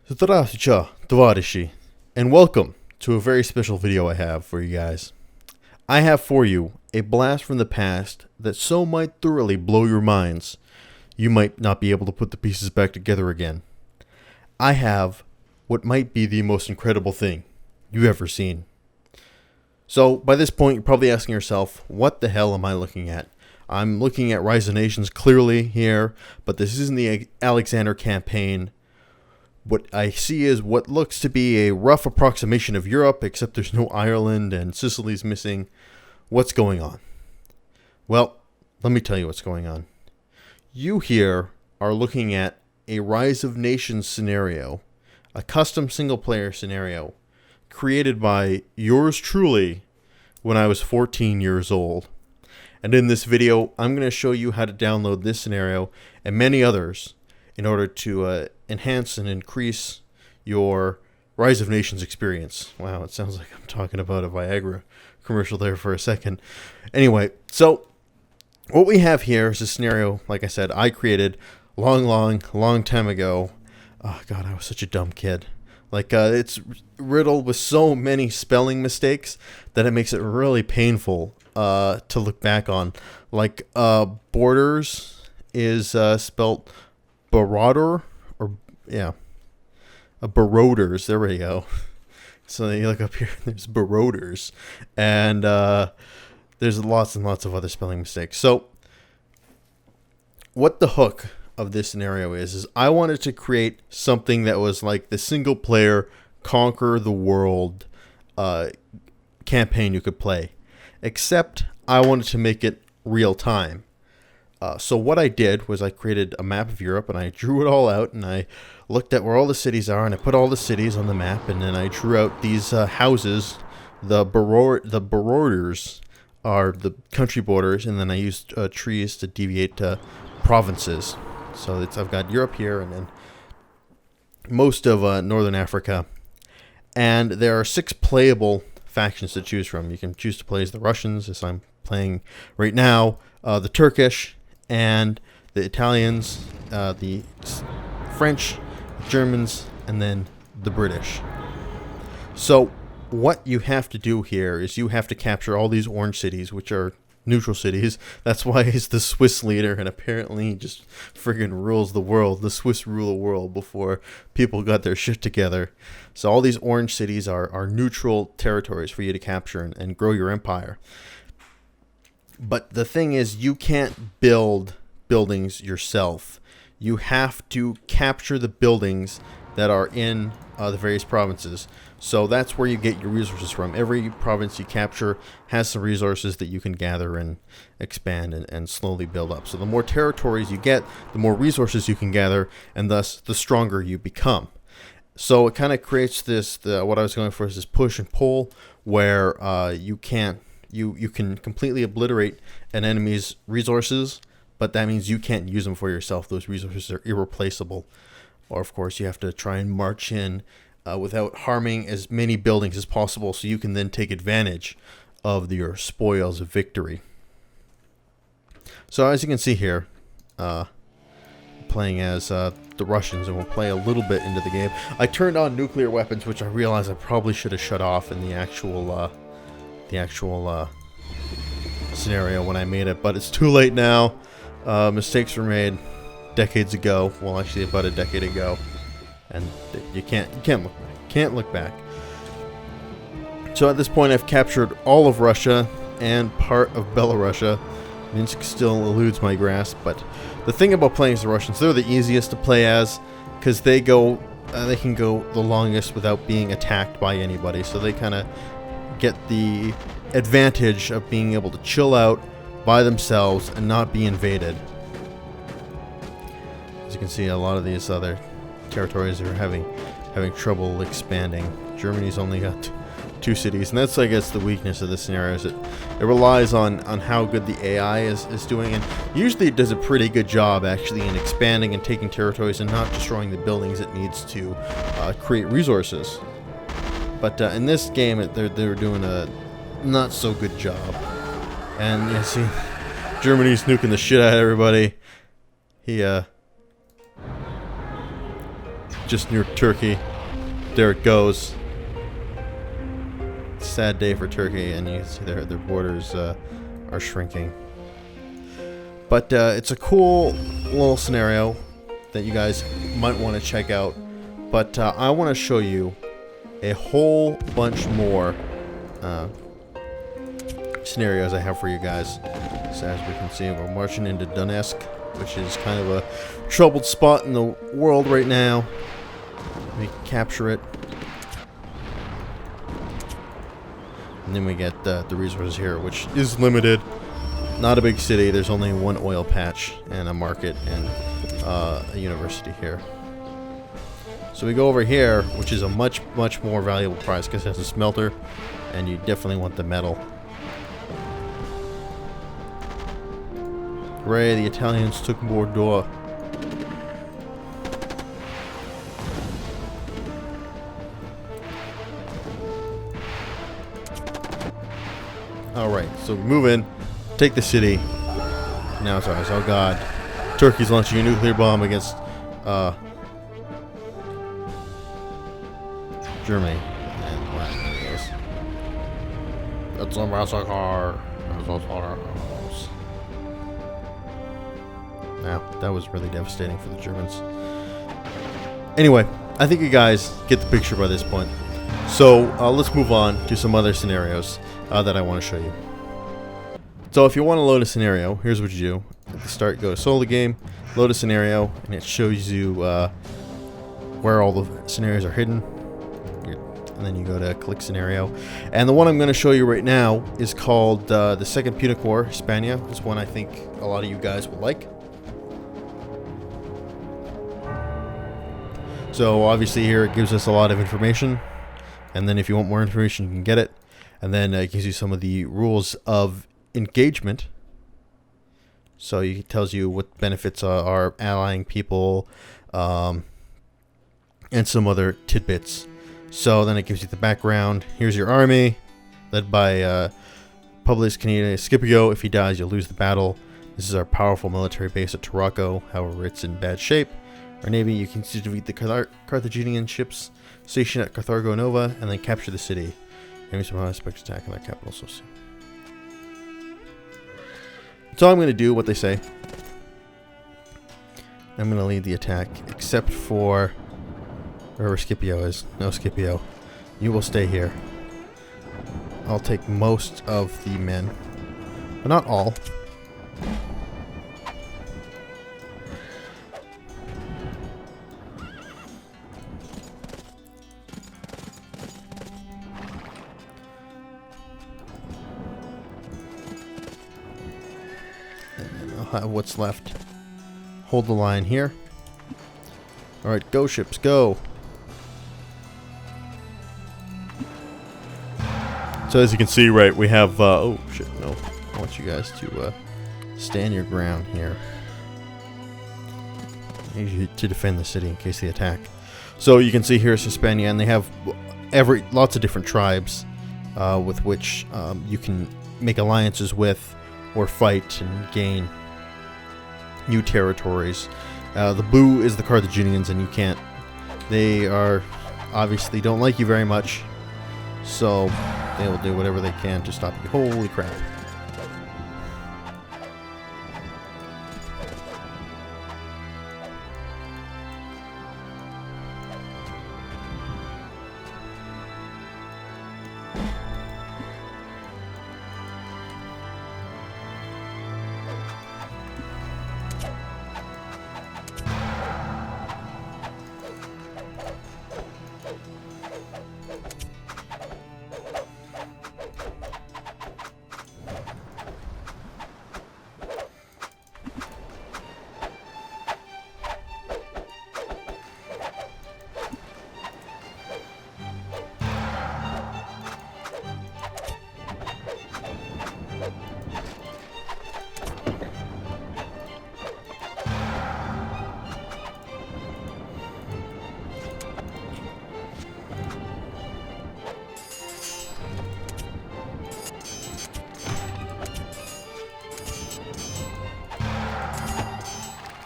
Здравствуйте, товарищи, and welcome to a very special video I have for you guys. I have for you a blast from the past that so might thoroughly blow your minds, you might not be able to put the pieces back together again. I have what might be the most incredible thing you've ever seen. So, by this point, you're probably asking yourself, what the hell am I looking at? I'm looking at Rise of Nations clearly here, but this isn't the Alexander campaign. What I see is what looks to be a rough approximation of Europe, except there's no Ireland and Sicily's missing. What's going on? Well, let me tell you what's going on. You here are looking at a Rise of Nations scenario, a custom single-player scenario, created by yours truly when I was 14 years old. And in this video, I'm going to show you how to download this scenario and many others in order to enhance and increase your Rise of Nations experience. Wow, it sounds like I'm talking about a Viagra commercial there for a second. Anyway, so what we have here is a scenario, like I said, I created long time ago. Oh, God, I was such a dumb kid. It's riddled with so many spelling mistakes that it makes it really painful to look back on. Borders is spelt Baroder, Baroders. There we go. So you look up here, there's Baroders, and there's lots and lots of other spelling mistakes. So what the hook of this scenario is I wanted to create something that was like the single player conquer the world campaign you could play, except I wanted to make it real time. So what I did was I created a map of Europe, and I drew it all out, and I looked at where all the cities are, and I put all the cities on the map, and then I drew out these houses. The Baroders are the country borders, and then I used trees to deviate to provinces. So I've got Europe here, and then most of Northern Africa. And there are 6 playable factions to choose from. You can choose to play as the Russians, as I'm playing right now, the Turkish, and the Italians, the French, Germans, and then the British. So what you have to do here is you have to capture all these orange cities, which are neutral cities. That's why he's the Swiss leader, and apparently he just friggin' rules the world. The Swiss rule the world before people got their shit together. So all these orange cities are neutral territories for you to capture and grow your empire. But the thing is, you can't build buildings yourself. You have to capture the buildings that are in the various provinces. So that's where you get your resources from. Every province you capture has some resources that you can gather and expand and slowly build up. So the more territories you get, the more resources you can gather, and thus the stronger you become. So it kind of creates this, what I was going for is this push and pull, where you can completely obliterate an enemy's resources, but that means you can't use them for yourself. Those resources are irreplaceable. Or, of course, you have to try and march in without harming as many buildings as possible, so you can then take advantage of your spoils of victory. So, as you can see here, playing as the Russians, and we'll play a little bit into the game. I turned on nuclear weapons, which I realized I probably should have shut off in the actual scenario when I made it, but it's too late now. Mistakes were made decades ago. Well, actually, about a decade ago, and you can't look back. So at this point, I've captured all of Russia and part of Belarusia. Minsk still eludes my grasp, but the thing about playing as the Russians, they're the easiest to play as because they can go the longest without being attacked by anybody. So they kind of get the advantage of being able to chill out by themselves and not be invaded. As you can see, a lot of these other territories are having trouble expanding. Germany's only got 2 cities, and that's, I guess, the weakness of this scenario, is it relies on how good the AI is doing, and usually it does a pretty good job actually in expanding and taking territories and not destroying the buildings it needs to create resources. But in this game, they're doing a not so good job. And you see, Germany's nuking the shit out of everybody. just near Turkey. There it goes. Sad day for Turkey, and you can see their borders are shrinking. But it's a cool little scenario that you guys might want to check out. But I want to show you a whole bunch more scenarios I have for you guys. So as we can see, we're marching into Donetsk, which is kind of a troubled spot in the world right now. We capture it. And then we get the resources here, which is limited. Not a big city. There's only one oil patch and a market and a university here. So we go over here, which is a much more valuable prize because it has a smelter, and you definitely want the metal. Hooray, the Italians took Bordeaux. Alright, so we move in, take the city. Now it's ours. Oh god. Turkey's launching a nuclear bomb against Germany. And wow, there it goes. It's a massacre. Wow, that was really devastating for the Germans. Anyway, I think you guys get the picture by this point. So let's move on to some other scenarios that I want to show you. So if you want to load a scenario, here's what you do. At the start, go to solo game, load a scenario, and it shows you where all the scenarios are hidden. And then you go to click scenario. And the one I'm going to show you right now is called the Second Punic War, Hispania. It's one I think a lot of you guys will like. So obviously here it gives us a lot of information. And then if you want more information, you can get it. And then it gives you some of the rules of engagement. So it tells you what benefits are allying people and some other tidbits. So then it gives you the background. Here's your army, led by Publius Canadian Scipio. If he dies, you'll lose the battle. This is our powerful military base at Tarraco. However, it's in bad shape. Our navy, you can defeat the Carthaginian ships stationed at Carthago Nova, and then capture the city. Enemy somehow expects attack on our capital so soon. So I'm going to do what they say. I'm going to lead the attack, except for wherever Scipio is. No, Scipio. You will stay here. I'll take most of the men, but not all. What's left. Hold the line here. Alright, go ships, go! So as you can see, right, we have, oh shit, no. I want you guys to stand your ground here. To defend the city in case they attack. So you can see here is Hispania, and they have lots of different tribes with which you can make alliances with or fight and gain new territories. The blue is the Carthaginians, and you can't. They are obviously don't like you very much, so they will do whatever they can to stop you. Holy crap.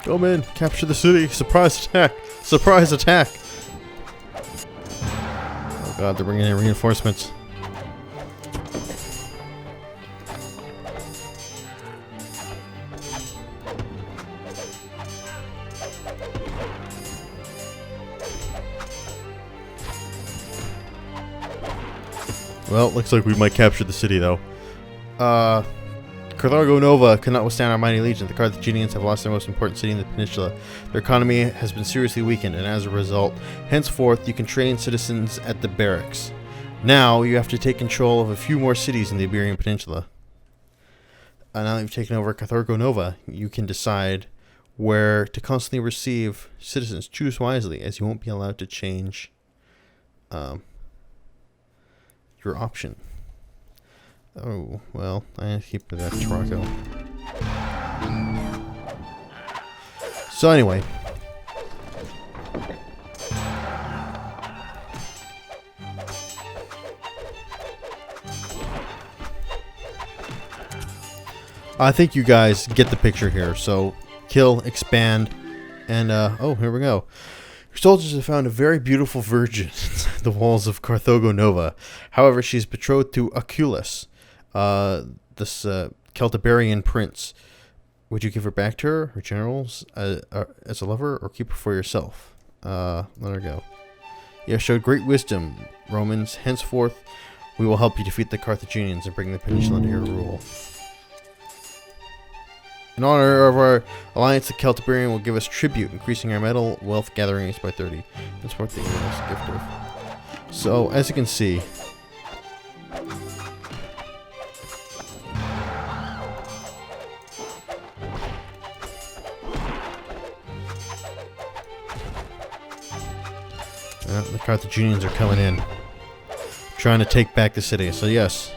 Go in, capture the city, surprise attack, surprise attack. God, they're bringing in reinforcements. Well, looks like we might capture the city, though. Carthago Nova cannot withstand our mighty legion. The Carthaginians have lost their most important city in the peninsula. Their economy has been seriously weakened, and as a result, henceforth, you can train citizens at the barracks. Now, you have to take control of a few more cities in the Iberian Peninsula. Now that you've taken over Carthago Nova, you can decide where to constantly receive citizens. Choose wisely, as you won't be allowed to change your option. Oh, well, I keep that Toronto. So anyway. I think you guys get the picture here. So, kill, expand, and, oh, here we go. Your soldiers have found a very beautiful virgin inside the walls of Carthago Nova. However, she is betrothed to Aculus, this Celtiberian prince. Would you give her back to her generals as a lover, or keep her for yourself? Let her go. You have showed great wisdom, Romans. Henceforth, we will help you defeat the Carthaginians and bring the peninsula under your rule. In honor of our alliance, the Celtiberian will give us tribute, increasing our metal wealth gatherings by 30. That's what they give us a gift of. So, as you can see, the Carthaginians are coming in, trying to take back the city. So yes,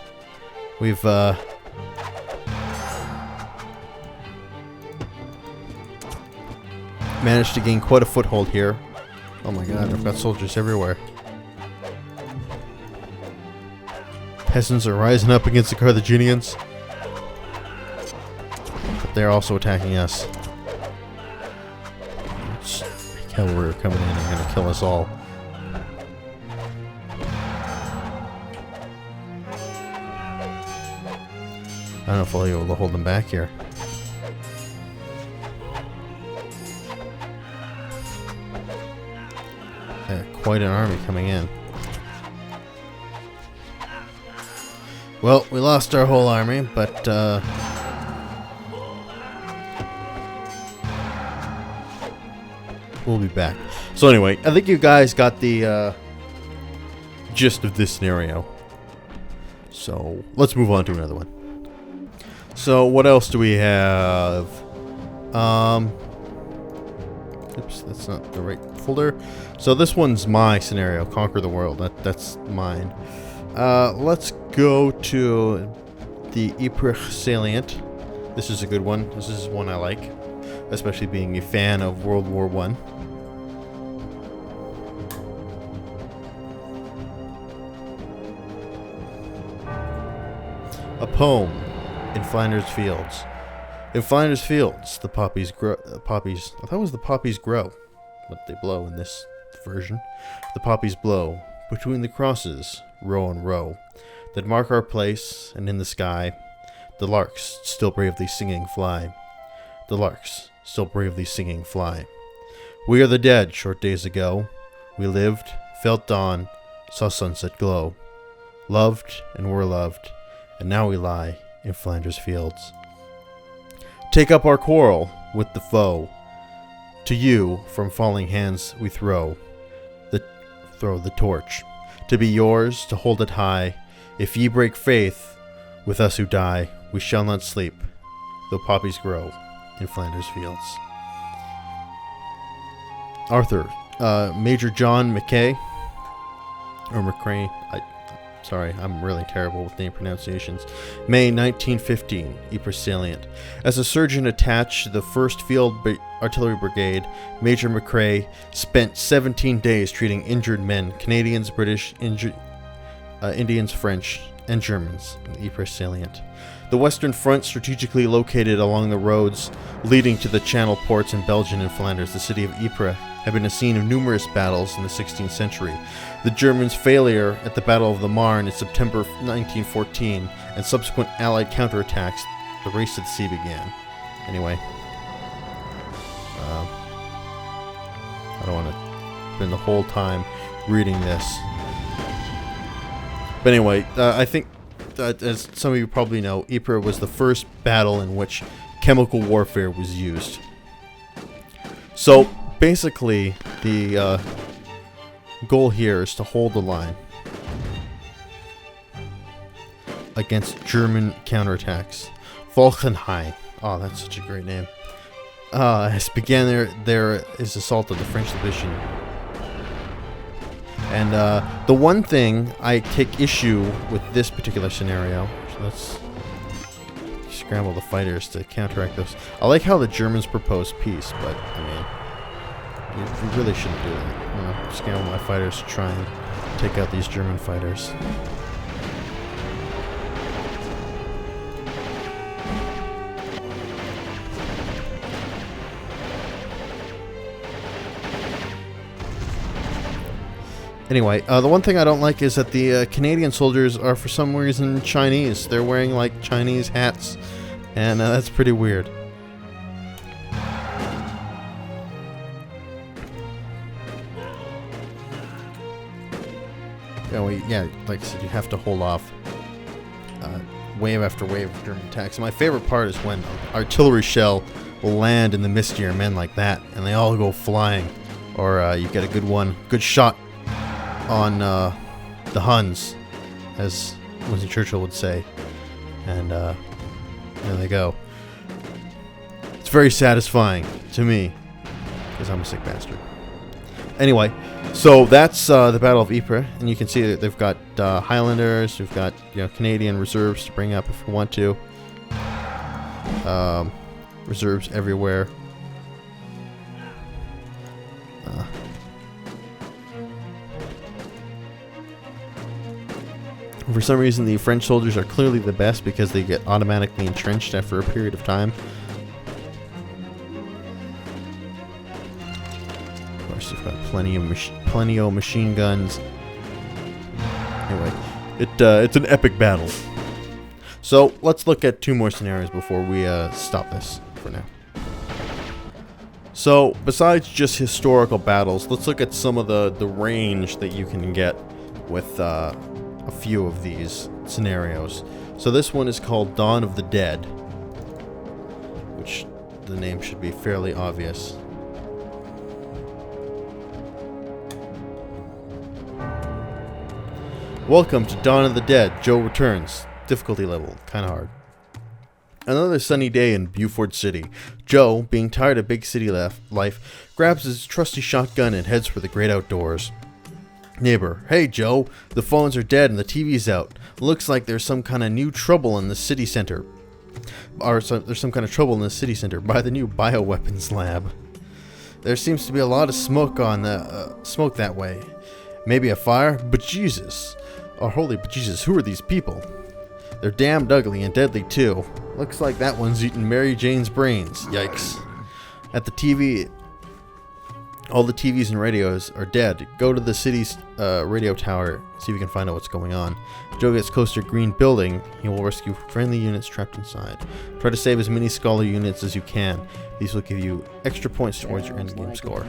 we've managed to gain quite a foothold here. Oh my god, I've got soldiers everywhere. Peasants are rising up against the Carthaginians, but they're also attacking us. Cavalry are coming in and going to kill us all. I don't know if I'll be able to hold them back here. Quite an army coming in. Well, we lost our whole army, but we'll be back. So anyway, I think you guys got the gist of this scenario. So let's move on to another one. So what else do we have? Oops, that's not the right folder. So this one's my scenario, Conquer the World. That's mine. Let's go to the Ypres salient. This is a good one. This is one I like, especially being a fan of World War I. A poem in Flanders Fields. In Flanders Fields, the poppies grow. I thought it was the poppies grow, but they blow in this version. The poppies blow between the crosses, row on row, that mark our place, and in the sky, the larks still bravely singing fly. The larks still bravely singing fly. We are the dead. Short days ago, we lived, felt dawn, saw sunset glow, loved and were loved, and now we lie in Flanders Fields. Take up our quarrel with the foe. To you, from falling hands we throw the torch. To be yours, to hold it high. If ye break faith with us who die, we shall not sleep, though poppies grow in Flanders Fields. Arthur, Major John Mackay, or McCrae, sorry, I'm really terrible with name pronunciations. May 1915, Ypres salient. As a surgeon attached to the 1st Field Artillery Brigade, Major McCrae spent 17 days treating injured men, Canadians, British, Indians, French, and Germans in the Ypres salient. The Western Front, strategically located along the roads leading to the Channel ports in Belgium and Flanders, the city of Ypres had been a scene of numerous battles in the 16th century. The Germans' failure at the Battle of the Marne in September 1914 and subsequent Allied counterattacks, the race to the sea began. Anyway, I don't want to spend the whole time reading this. But anyway, I think, as some of you probably know, Ypres was the first battle in which chemical warfare was used. So, basically, the goal here is to hold the line against German counterattacks. Falkenhayn. Oh, that's such a great name. Has began their assault of the French division. And the one thing I take issue with this particular scenario, so let's scramble the fighters to counteract this. I like how the Germans proposed peace, but I mean, you really shouldn't do that. You know, scramble my fighters to try and take out these German fighters. Anyway, the one thing I don't like is that the Canadian soldiers are for some reason Chinese. They're wearing like Chinese hats, and that's pretty weird. Yeah, like I said, you have to hold off wave after wave of German attacks. And my favorite part is when artillery shell will land in the mist of your men like that, and they all go flying, or you get a good shot on the Huns, as Winston Churchill would say, and there they go. It's very satisfying to me, because I'm a sick bastard. Anyway, so that's the Battle of Ypres, and you can see that they've got Highlanders, we've got Canadian reserves to bring up if we want to. Reserves everywhere. For some reason, the French soldiers are clearly the best because they get automatically entrenched after a period of time. Of course, they've got plenty of machine guns. Anyway, it's an epic battle. So let's look at two more scenarios before we stop this for now. So besides just historical battles, let's look at some of the range that you can get with a few of these scenarios. So this one is called Dawn of the Dead, which the name should be fairly obvious. Welcome to Dawn of the Dead. Joe returns. Difficulty level, kind of hard. Another sunny day in Beaufort City. Joe, being tired of big city life, grabs his trusty shotgun and heads for the great outdoors. Neighbor, hey Joe, the phones are dead and the TV's out. Looks like there's some kind of new trouble in the city center. There's some kind of trouble in the city center by the new bioweapons lab. There seems to be a lot of smoke on the smoke that way. Maybe a fire? But Jesus. Oh, holy bejesus, who are these people? They're damned ugly and deadly too. Looks like that one's eating Mary Jane's brains. Yikes. At the TV, all the TVs and radios are dead. Go to the city's radio tower, see if you can find out what's going on. Joe gets close to a green building. He will rescue friendly units trapped inside. Try to save as many Scholar units as you can. These will give you extra points towards your endgame score.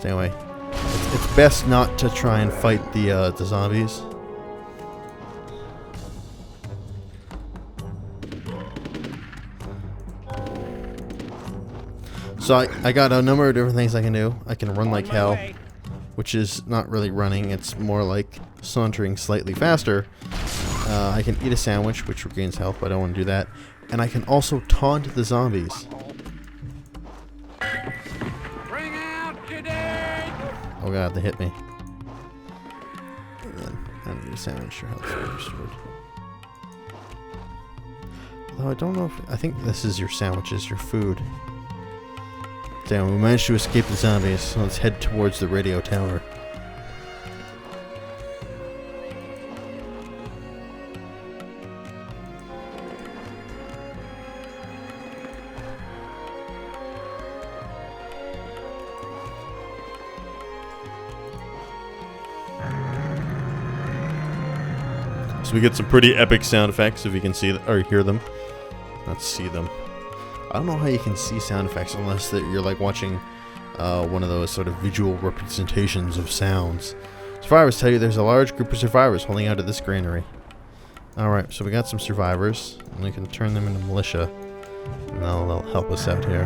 So anyway, it's best not to try and fight the zombies. So I got a number of different things I can do. I can run like hell, which is not really running. It's more like sauntering slightly faster. I can eat a sandwich, which regains health, but I don't want to do that. And I can also taunt the zombies. Bring out today. Oh god, they hit me. And then I need a sandwich. Your health is restored. Although I don't know if... I think this is your sandwiches, your food. Damn, we managed to escape the zombies, so let's head towards the radio tower. So we get some pretty epic sound effects if you can see or hear them. Let's see them. I don't know how you can see sound effects unless that you're like watching one of those sort of visual representations of sounds. Survivors tell you there's a large group of survivors holding out at this granary. Alright, so we got some survivors, and we can turn them into militia, and they'll help us out here.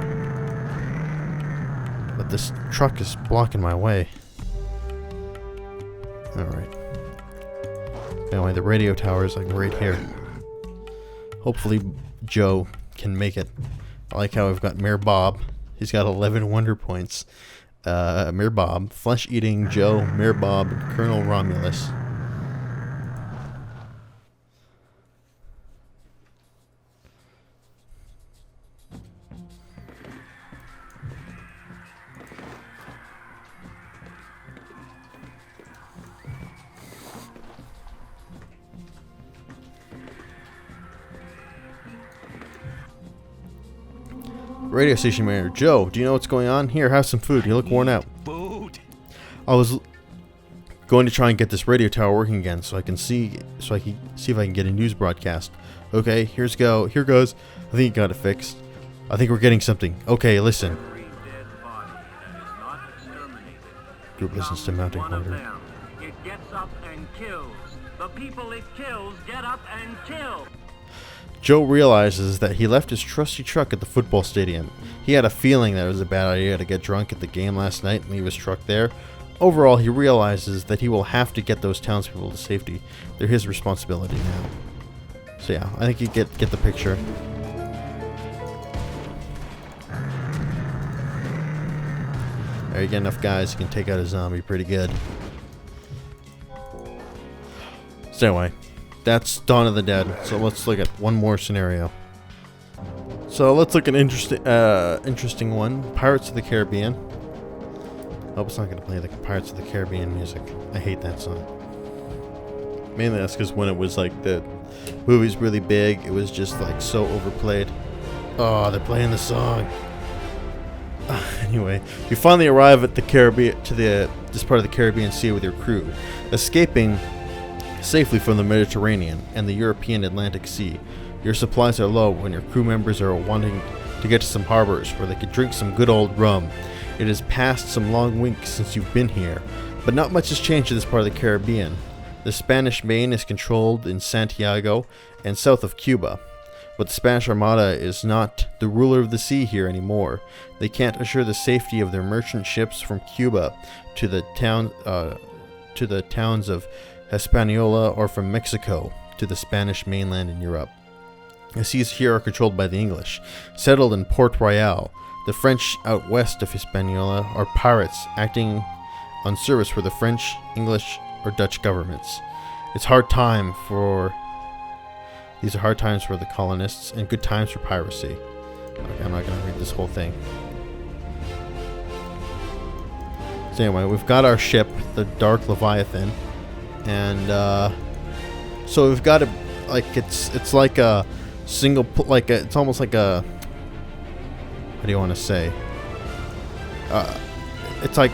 But this truck is blocking my way. Alright. Anyway, the radio tower is like right here. Hopefully Joe can make it. I like how we've got Mayor Bob. He's got 11 wonder points. Mayor Bob, Flesh-Eating Joe, Mayor Bob, and Colonel Romulus. Radio station manager, Joe, do you know what's going on? Here, have some food. You look worn out. Food. I was going to try and get this radio tower working again so I can see if I can get a news broadcast. Okay, here goes. I think you got it fixed. I think we're getting something. Okay, listen. Group listens to mounting order. It gets up and kills. The people it kills get up and kill. Joe realizes that he left his trusty truck at the football stadium. He had a feeling that it was a bad idea to get drunk at the game last night and leave his truck there. Overall, he realizes that he will have to get those townspeople to safety. They're his responsibility now. So yeah, I think you get the picture. There you get enough guys, you can take out a zombie pretty good. So anyway, that's Dawn of the Dead. So let's look at one more scenario. So let's look at an interesting one. Pirates of the Caribbean. Hope it's not going to play the Pirates of the Caribbean music. I hate that song. Mainly that's because when it was like the movie's really big, it was just like so overplayed. Oh, they're playing the song. Anyway, you finally arrive at the Caribbean, this part of the Caribbean Sea with your crew, escaping safely from the Mediterranean and the European Atlantic Sea. Your supplies are low when your crew members are wanting to get to some harbors where they could drink some good old rum. It has passed some long weeks since you've been here, but not much has changed in this part of the Caribbean. The Spanish Main is controlled in Santiago and south of Cuba, but the Spanish Armada is not the ruler of the sea here anymore. They can't assure the safety of their merchant ships from Cuba to the towns of Hispaniola, or from Mexico to the Spanish mainland in Europe. The seas here are controlled by the English, settled in Port Royal. The French out west of Hispaniola are pirates acting on service for the French, English, or Dutch governments. These are hard times for the colonists and good times for piracy. Okay, I'm not going to read this whole thing. So anyway, we've got our ship, the Dark Leviathan. And so we've got it's like a single it's almost like a, what do you want to say, it's like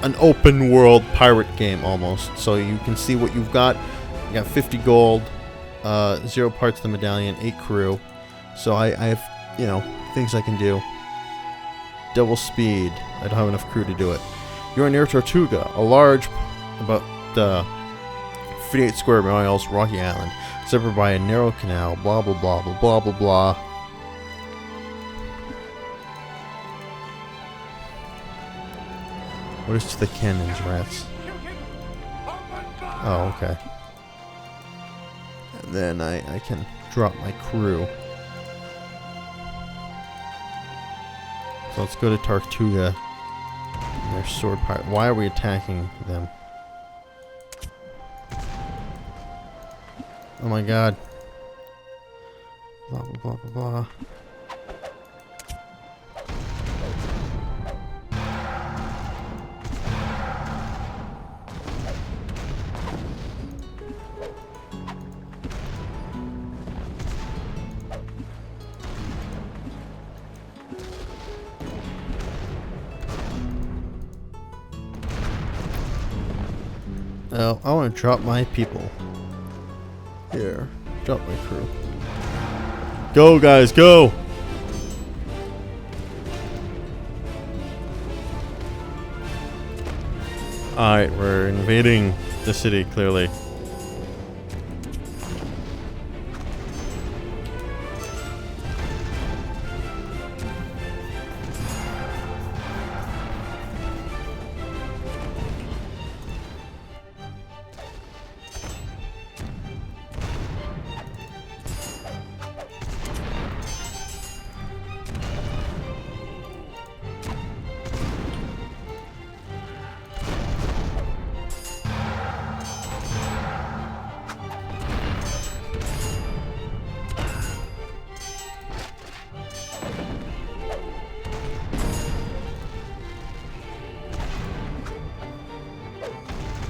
an open world pirate game almost. So you can see what you've got. You got 50 gold, 0 parts of the medallion, 8 crew. So I have, things I can do. Double speed. I don't have enough crew to do it. You're near Tortuga, a large, about 58 square miles, rocky island, separated by a narrow canal, blah blah blah blah blah blah blah. What is to the cannons, rats? Oh, okay. And then I can drop my crew. So let's go to Tortuga. Their sword pirate. Why are we attacking them? Oh my god. Blah blah blah blah blah. Well, I want to drop my people. Here, drop my crew. Go, guys, go! Alright, we're invading the city, clearly.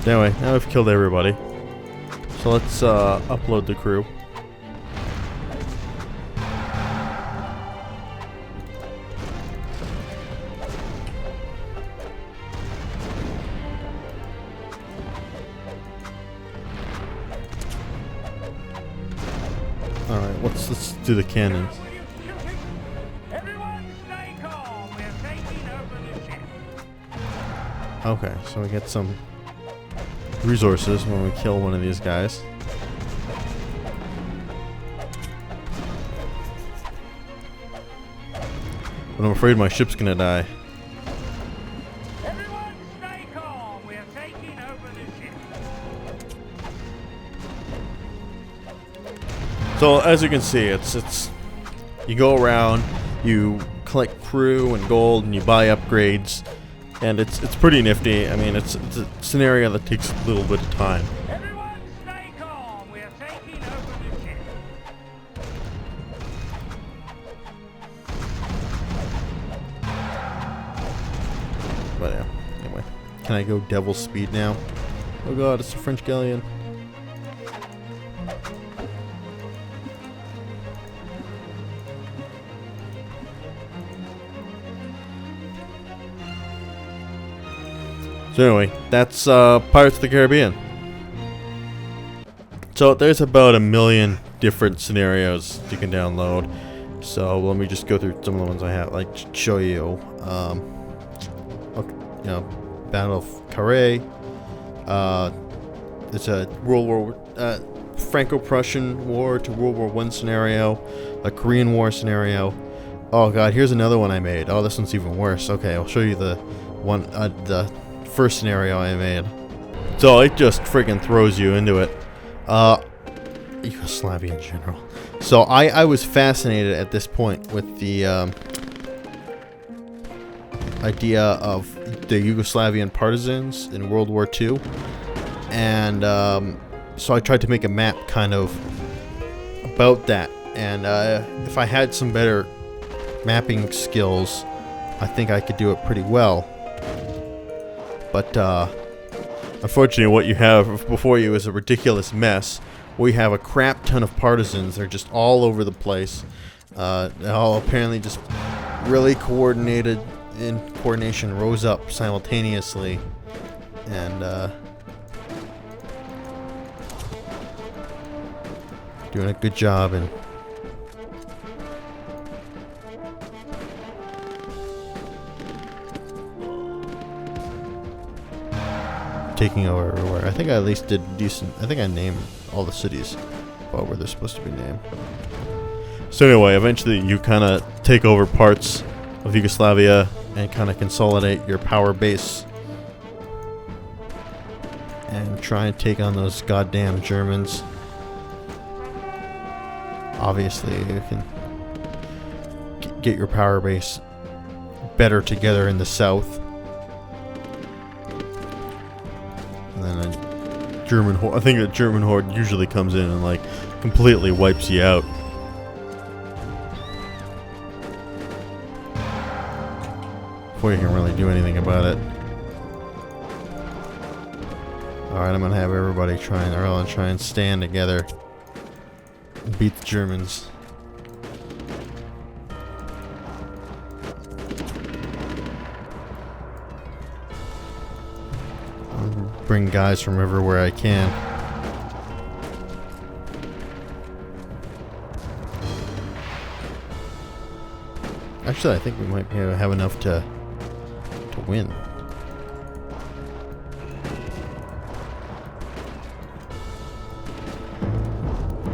Anyway, now we've killed everybody. So let's upload the crew. Alright, let's do the cannons. Everyone stay calm. We're taking over the ship. Okay, so we get some resources when we kill one of these guys. But I'm afraid my ship's gonna die. Everyone stay calm. We're taking over the ship. So as you can see, it's you go around, you collect crew and gold, and you buy upgrades, and it's pretty nifty. I mean, it's a scenario that takes a little bit of time. Everyone stay calm. We're taking over the ship. But yeah, anyway, can I go devil speed now? Oh god, it's a French galleon. So anyway, that's Pirates of the Caribbean. So there's about 1 million different scenarios you can download. So let me just go through some of the ones I have, like show you. You know, Battle of Caray. It's a Franco-Prussian War to World War I scenario, a Korean War scenario. Oh god, here's another one I made. Oh, this one's even worse. Okay, I'll show you the one, the first scenario I made. So it just freaking throws you into it. Yugoslavia in general. So I was fascinated at this point with the idea of the Yugoslavian partisans in World War II, and so I tried to make a map kind of about that. And if I had some better mapping skills, I think I could do it pretty well. But unfortunately, what you have before you is a ridiculous mess. We have a crap ton of partisans. They're just all over the place. They all apparently just really coordinated. In coordination rose up simultaneously, and doing a good job in taking over everywhere. I think I at least did decent. I think I named all the cities about where they're supposed to be named. So anyway, eventually you kind of take over parts of Yugoslavia and kind of consolidate your power base and try and take on those goddamn Germans. Obviously, you can get your power base better together in the south. And then a German horde. I think a German horde usually comes in and like completely wipes you out. Before you can really do anything about it. Alright, I'm gonna have everybody try and stand together and beat the Germans. I'll bring guys from everywhere I can. Actually, I think we might have enough to win.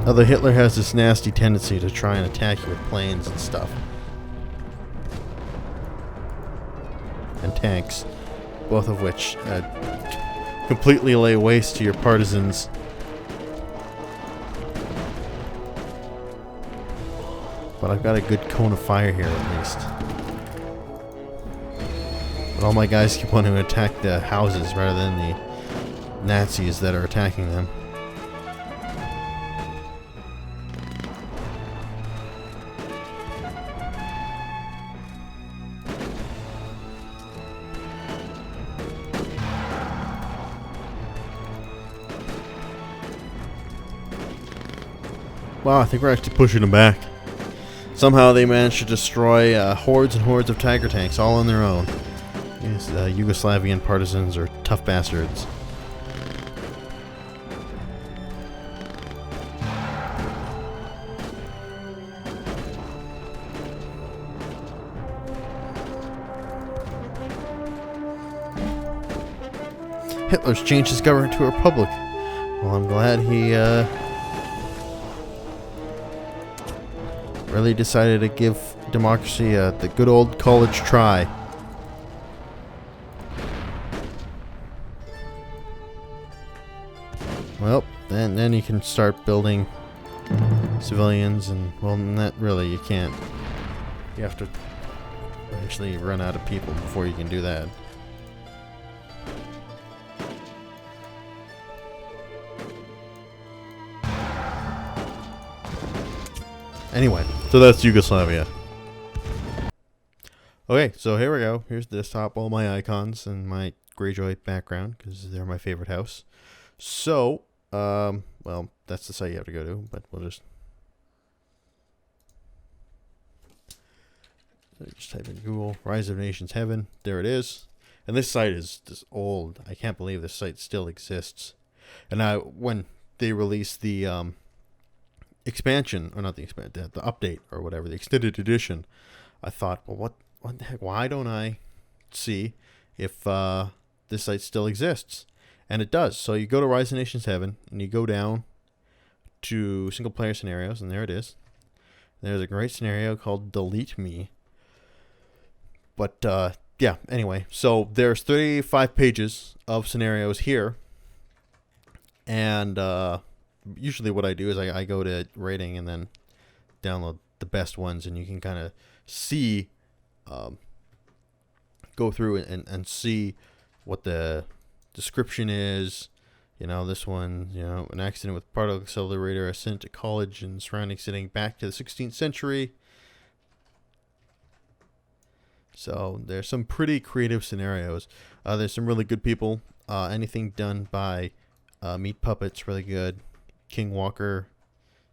Although Hitler has this nasty tendency to try and attack you with planes and stuff. And tanks. Both of which completely lay waste to your partisans. But I've got a good cone of fire here at least. But all my guys keep wanting to attack the houses rather than the Nazis that are attacking them. Wow, I think we're actually pushing them back. Somehow they managed to destroy hordes and hordes of Tiger tanks all on their own. These Yugoslavian partisans are tough bastards. Hitler's changed his government to a republic. Well, I'm glad he really decided to give democracy the good old college try. Well, then you can start building civilians, and well, not really. You can't. You have to eventually run out of people before you can do that. Anyway, so that's Yugoslavia. Okay, so here we go. Here's the desktop, all my icons, and my Greyjoy background, because they're my favorite house. So, well, that's the site you have to go to, but we'll just type in Google, Rise of Nations Heaven. There it is. And this site is just old. I can't believe this site still exists. And when they released the expansion, or not the expansion, the update or whatever, the extended edition, I thought, well, what the heck? Why don't I see if this site still exists? And it does. So you go to Rise of Nations Heaven, and you go down to single player scenarios, and there it is. There's a great scenario called Delete Me. But yeah, anyway, so there's 35 pages of scenarios here, and usually what I do is I go to rating and then download the best ones, and you can kind of see, go through and see what the description is. You know, this one, you know, an accident with particle accelerator, ascent to college and surrounding setting back to the 16th century. So there's some pretty creative scenarios. There's some really good people. Anything done by Meat Puppet's really good. King Walker,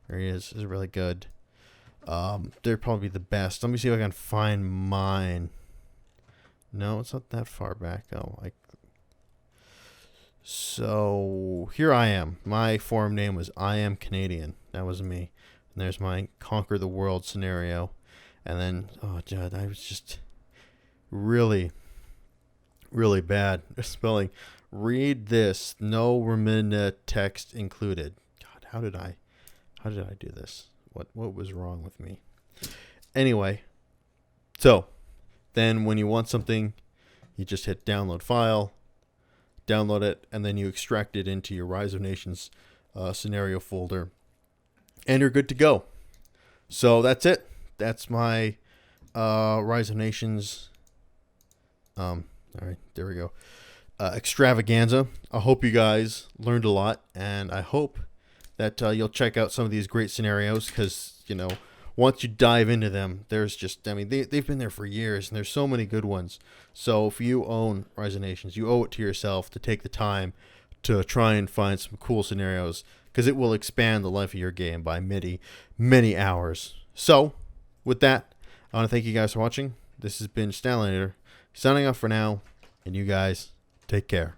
there he is really good. They're probably the best. Let me see if I can find mine. No, it's not that far back. So here I am. My forum name was I Am Canadian. That was me. And there's my Conquer the World scenario. And then, oh, God, I was just really, really bad at spelling. Read this. No Remina text included. God, how did I do this? What was wrong with me? Anyway, so then when you want something, you just hit download file, download it, and then you extract it into your Rise of Nations scenario folder, and you're good to go. So that's it. That's my Rise of Nations. All right, there we go. Extravaganza. I hope you guys learned a lot, and I hope that you'll check out some of these great scenarios, because, you know, once you dive into them, there's just, I mean, they've been there for years, and there's so many good ones. So if you own Rise of Nations, you owe it to yourself to take the time to try and find some cool scenarios, because it will expand the life of your game by many, many hours. So with that, I want to thank you guys for watching. This has been Stalinator signing off for now, and you guys take care.